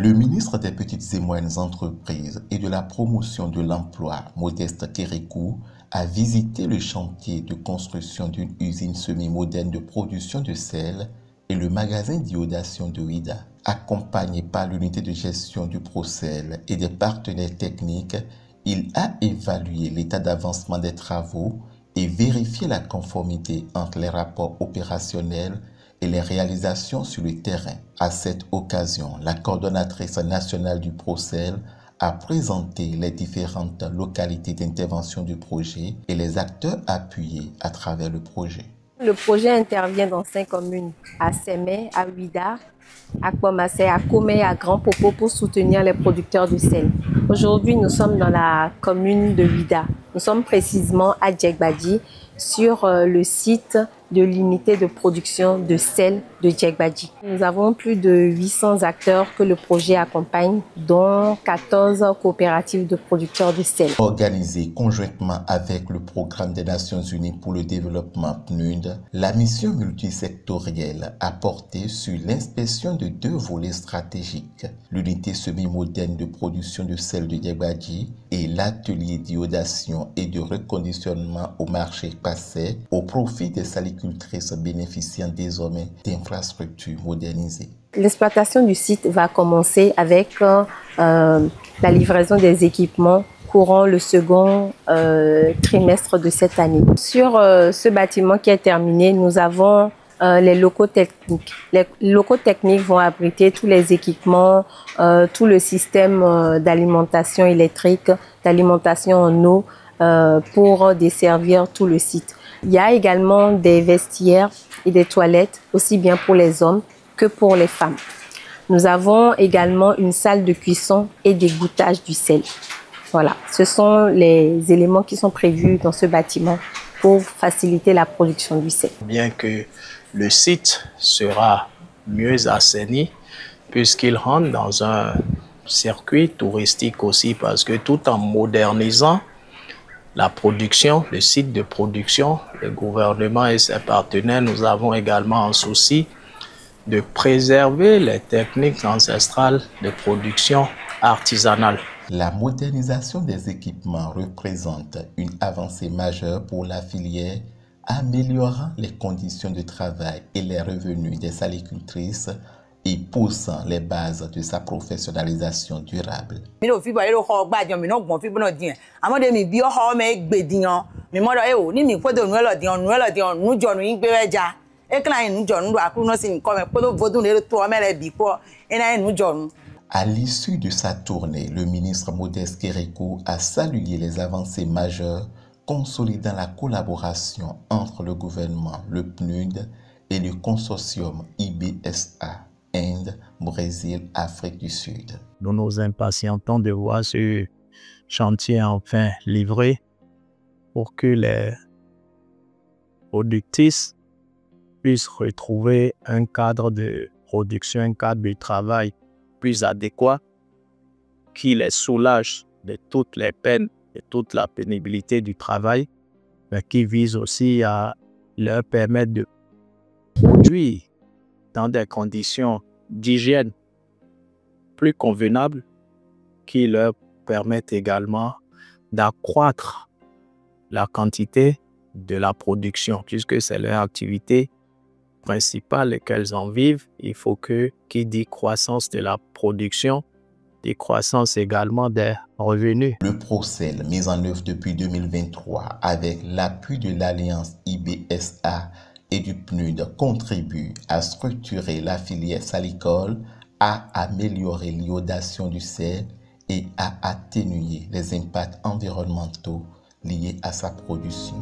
Le ministre des Petites et Moyennes Entreprises et de la Promotion de l'Emploi, Modeste Kérékou, a visité le chantier de construction d'une usine semi-moderne de production de sel et le magasin d'iodation de Ouidah. Accompagné par l'unité de gestion du Procel et des partenaires techniques, il a évalué l'état d'avancement des travaux et vérifié la conformité entre les rapports opérationnels et les réalisations sur le terrain. À cette occasion, la coordonnatrice nationale du Procel a présenté les différentes localités d'intervention du projet et les acteurs appuyés à travers le projet. Le projet intervient dans 5 communes, à Sémé, à Ouidah, à Kouamassé, à Komé et à Grand Popo pour soutenir les producteurs de sel. Aujourd'hui, nous sommes dans la commune de Ouidah. Nous sommes précisément à Djegbadji, sur le site de l'unité de production de sel de Djegbadji. Nous avons plus de 800 acteurs que le projet accompagne, dont 14 coopératives de producteurs de sel. Organisée conjointement avec le Programme des Nations Unies pour le développement PNUD, la mission multisectorielle a porté sur l'inspection de 2 volets stratégiques, l'unité semi-moderne de production de sel de Djegbadji et l'atelier d'iodation et de reconditionnement au marché passé au profit des salicultrices bénéficiant désormais d'infrastructures modernisées. L'exploitation du site va commencer avec la livraison des équipements courant le second trimestre de cette année. Sur ce bâtiment qui est terminé, nous avons les locaux techniques. Les locaux techniques vont abriter tous les équipements, tout le système d'alimentation électrique, d'alimentation en eau pour desservir tout le site. Il y a également des vestiaires et des toilettes, aussi bien pour les hommes que pour les femmes. Nous avons également une salle de cuisson et d'égouttage du sel. Voilà, ce sont les éléments qui sont prévus dans ce bâtiment pour faciliter la production du sel. Bien que le site sera mieux assaini puisqu'il rentre dans un circuit touristique aussi, parce que tout en modernisant la production, le site de production, le gouvernement et ses partenaires, nous avons également un souci de préserver les techniques ancestrales de production artisanale. La modernisation des équipements représente une avancée majeure pour la filière, améliorant les conditions de travail et les revenus des salicultrices et poussant les bases de sa professionnalisation durable. À l'issue de sa tournée, le ministre Modeste Kérékou a salué les avancées majeures consolidant la collaboration entre le gouvernement, le PNUD et le consortium IBSA, Inde, Brésil, Afrique du Sud. Nous nous impatientons de voir ce chantier enfin livré pour que les productrices puissent retrouver un cadre de production, un cadre de travail plus adéquat qui les soulage de toutes les peines et toute la pénibilité du travail, mais qui vise aussi à leur permettre de produire dans des conditions d'hygiène plus convenables, qui leur permettent également d'accroître la quantité de la production, puisque c'est leur activité principale et qu'elles en vivent. Il faut que, qui dit croissance de la production, dit croissance également des revenus. Le Procel, mis en œuvre depuis 2023 avec l'appui de l'Alliance IBSA et du PNUD, contribue à structurer la filière salicole, à améliorer l'iodation du sel et à atténuer les impacts environnementaux liés à sa production.